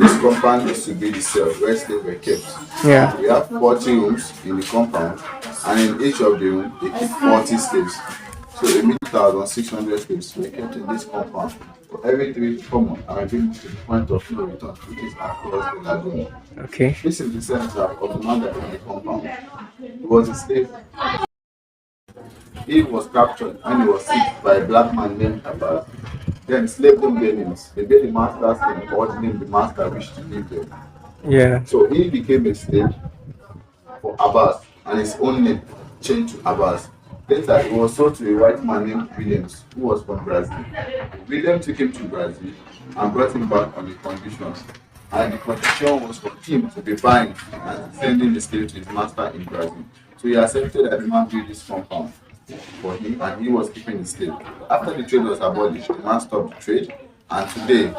This compound used to be the cell where slaves were kept. Yeah. We have 40 rooms in the compound, and in each of the rooms, they keep 40 slaves. So, 1,600 slaves were kept in this compound. For every 3 to 4 months, I have been to the point of no return, which is across the lagoon. Okay. This is the center of the man that in the compound. He was a slave. He was captured and he was seized by a black man named Abbas. Then slave them their names. They gave the master's name or the name the master wished to give them. Yeah. So he became a slave for Abbas and his own name changed to Abbas. Later, he was sold to a white man named Williams, who was from Brazil. William took him to Brazil and brought him back on the conditions. And the condition was for him to be buying and sending the slave to his master in Brazil. So he accepted that the man built this compound for him and he was keeping the slave. After the trade was abolished, the man stopped the trade and today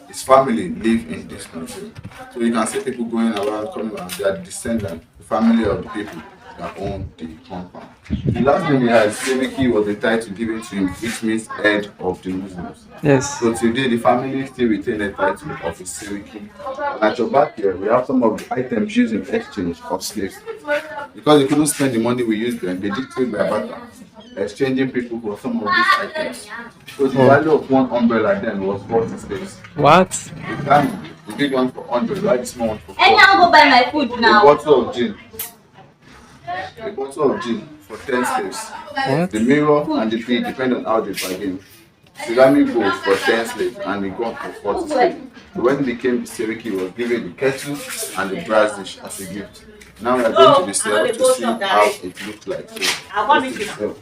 his family live in this country. So you can see people going around, coming around, they are descendants, the family of the people that own the compound. The last name he had, Sewiki, was the title given to him, which means head of the Muslims. Yes. So today the family still retain the title of a Sewiki. And at your back here, we have some of the items used in exchange of slaves. Because they couldn't spend the money we used then, they did trade by barter, exchanging people for some of these items. So the value of one umbrella then was 40 slaves. What? The big one for 100, right? The small one for 40. And now go buy my food now. A bottle of gin for 10 slaves. What? The mirror and the plate depend on how they bargain. Ceramic bowl for 10 slaves and the gun for 40 slaves. So when he became the Seriki, he was given the kettle and the brass dish as a gift. Now we are going to the cell to see how it looked like. So, this is the cell.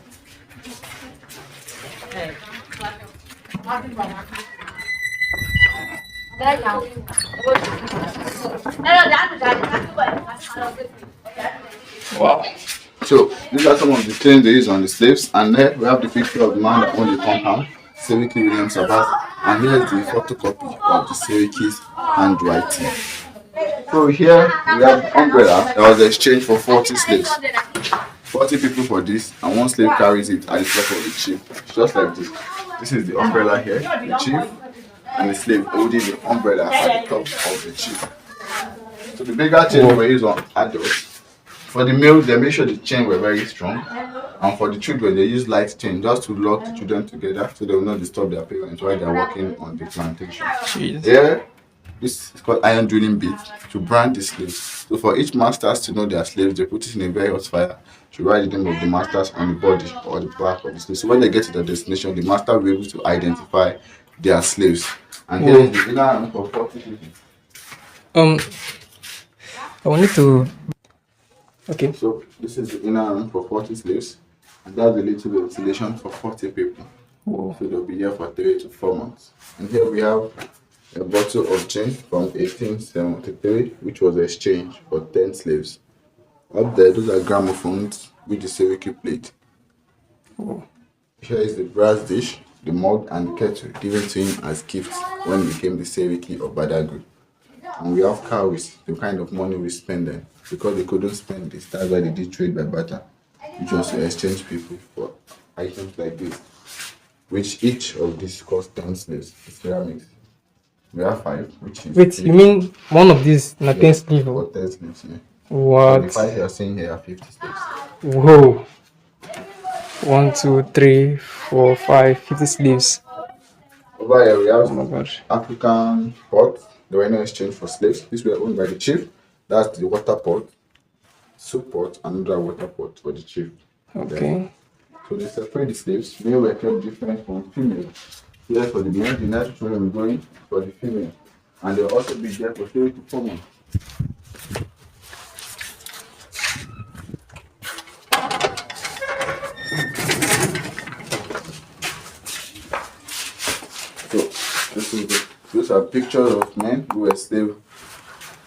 Wow. So these are some of the things they use on the slaves, and there we have the picture of the man that owned the compound, Seriki Williams Abbas, and here's the photocopy of the Seriki's handwriting. So here we have the umbrella that was exchanged for 40 slaves. 40 people for this, and one slave carries it at the top of the chief, just like this. This is the umbrella here, the chief, and the slave holding the umbrella at the top of the chief. So the bigger chains were used on adults. For the males, they made sure the chain were very strong, and for the children, they used light chain just to lock the children together so they will not disturb their parents while they are working on the plantation. Jeez. Here, this is called iron drilling bit to brand the slaves. So for each masters to know their slaves, they put it in a very hot fire to write the name of the masters on the body or the back of the slave. So when they get to their destination, the master will be able to identify their slaves. And here is the inner room for 40 people. I wanted to. Okay. So this is the inner room for 40 slaves, and that's the little ventilation for 40 people. Whoa. So they'll be here for 3 to 4 months. And here we have a bottle of gin from 1873, which was exchanged for 10 slaves. Up there, those are gramophones with the Seriki plate. Whoa. Here is the brass dish, the mug, and the kettle given to him as gifts when he became the Seriki of Badagry. And we have cowries, the kind of money we spend then, because they couldn't spend this. That's why they did trade by barter, which was to exchange people for items like this, which each of these cost 10 slaves. The ceramics. We have 5, which is. Wait, you mean one of these nothing sleeve? For 10 slaves, yeah. What? And the 5 you're seeing here are 50 slaves. Whoa. 1, 2, 3, 4, 5, 50 sleeves. Over here we have Oh my gosh. African pots. They were in exchange for slaves. These were owned by the chief. That's the water pot, soup pot, and another water pot for the chief. Okay. So they separate the slaves. Male were kept different from female. Here for the male, the next one will be going for the female. And they'll also be there for 3 to 4 months. So those are pictures of men who were slaves,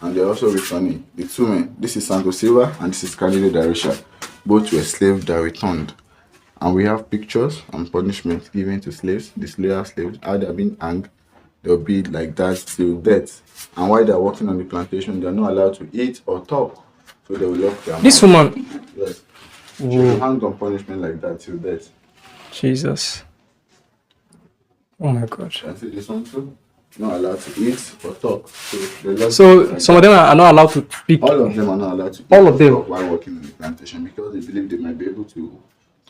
and they're also returning. The 2 men, this is Santo Silva and this is Candido Darisha. Both were slaves that returned. And we have pictures and punishments given to slaves, the loyal slaves, how they're being hanged. They'll be like that till death. And while they're working on the plantation, they're not allowed to eat or talk. So they will lock their This mouth. woman. Yes. She will hang on punishment like that till death. Jesus. Oh my God. Can I see this one too? not allowed to eat or talk. So they lost So like some of them are not allowed to speak. all of them are not allowed to eat All of or them? talk while working on the plantation because they believe they might be able to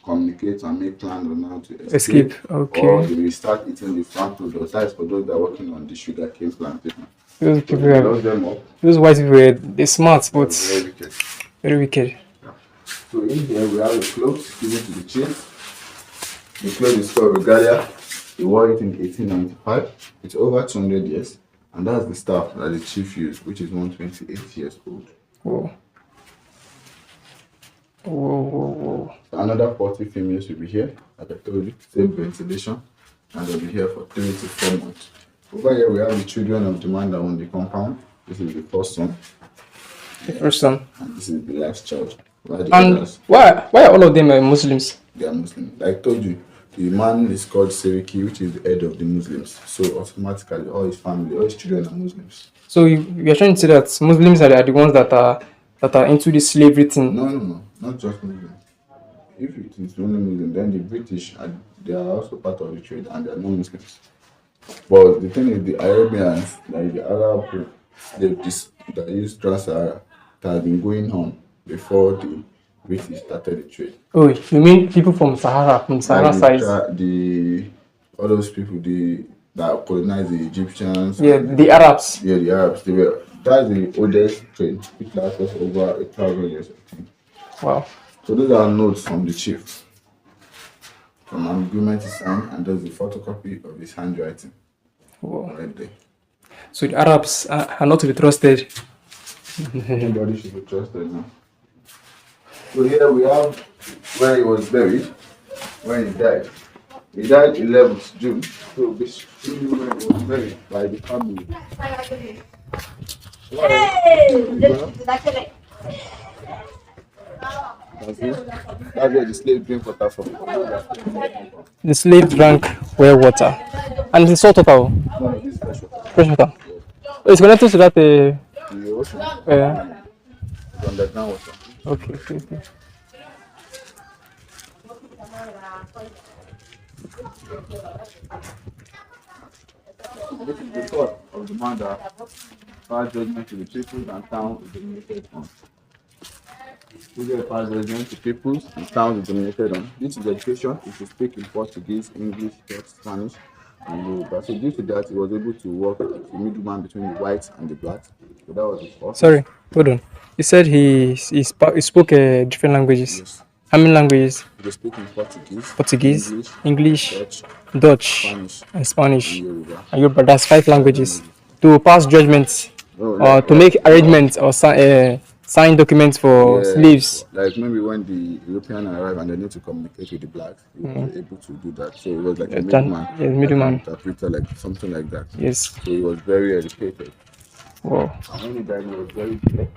communicate and make plans on how to escape. Okay. Or they will start eating the farm product. That is for those that are working on the sugar cane plantation. Those So people they are, lost them up. those white people, they're smart, They were but very wicked. very wicked. So in here we have the clothes given to the chief. The clothes is called regalia. He wore it in 1895. It's over 200 years. And that's the staff that the chief used, which is 128 years old. Whoa. Whoa. Another 40 females will be here, like I told you, same ventilation, and they'll be here for 3 to 4 months. Over here we have the children of the man that owned the compound. This is the first son, The first one. and this is the last child. While the And others, why are all of them Muslims? they are Muslim. Like I told you, the man is called Seriki, which is the head of the Muslims. So automatically, all his family, all his children are Muslims. So you're trying to say that Muslims are the ones that are into this slavery thing. No, not just Muslims. If it is only Muslim, then the British they are also part of the trade and they are non-Muslims. But the thing is, the Arabians, like the Arab slaves that use Trans-Sahara, that have been going on before the British started the trade. Oh, you mean people from Sahara Like side? all those people that colonized the Egyptians. Yeah, the Arabs. Yeah, the Arabs. That's the oldest trade, which lasts over 1,000 years, I think. Wow. So those are notes from the chief. From an agreement he signed, and there's a photocopy of his handwriting Wow. right there. So the Arabs are not to be trusted. Nobody should be trusted now. So here we have where he was buried, when he died. He died 11th June. So this is where he was buried by the family. That's it. That's where the slave drink water from. The slave drank well water. And it's salt water. No, this is fresh water. Fresh water. Oh, it's connected to that. The ocean, It's underground water. okay. This is the thought of the man that passed judgment to the peoples and towns is dominated on. Who get passed judgment to peoples and towns is dominated on. This is education. He should speak in Portuguese, English, Dutch, Spanish, and Yoruba. So due to that, he was able to work as the middleman between the whites and the blacks. So that was his office. Sorry, hold on. You said he spoke different languages. Yes. How many languages? He was speaking Portuguese, Portuguese, English, English, Dutch, Dutch, Spanish, and Spanish. and Yoruba. And Yoruba, that's 5 languages. To pass judgments or to make arrangements or sign documents for Yeah, slaves. like maybe when the European arrived and they need to communicate with the blacks, he was able to do that. So it was like a middleman, Yes, middleman. like an interpreter, like something like that. Yes. So he was very educated. Wow. And when he died, he was very sick.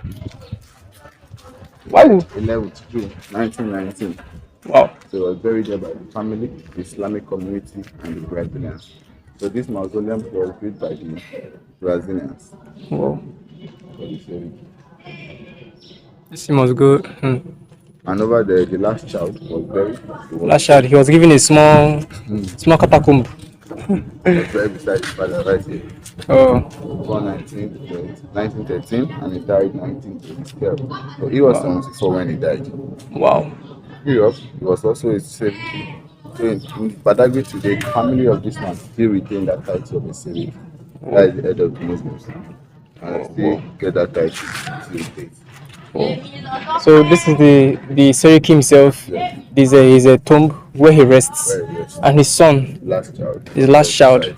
Why? 11th June 1919. Wow. So he was buried there by the family, the Islamic community, and the Brazilians. So this mausoleum was built by the Brazilians. Wow. For the slavery. This must go. And over there, the last child was buried. He was Last child, he was given a small catacomb. buried beside his father right here. Oh. Born 1913 and he died 1987. So he was 74 when he died. Wow. He was also a slave. So in Badagry today, the family of this man still retain that title of a slave. That is the head of the Muslims. And I still get that title till date. So this is the Seriki himself. Yeah. This is a tomb where he rests, Very yes. and his son, Last child. his last child.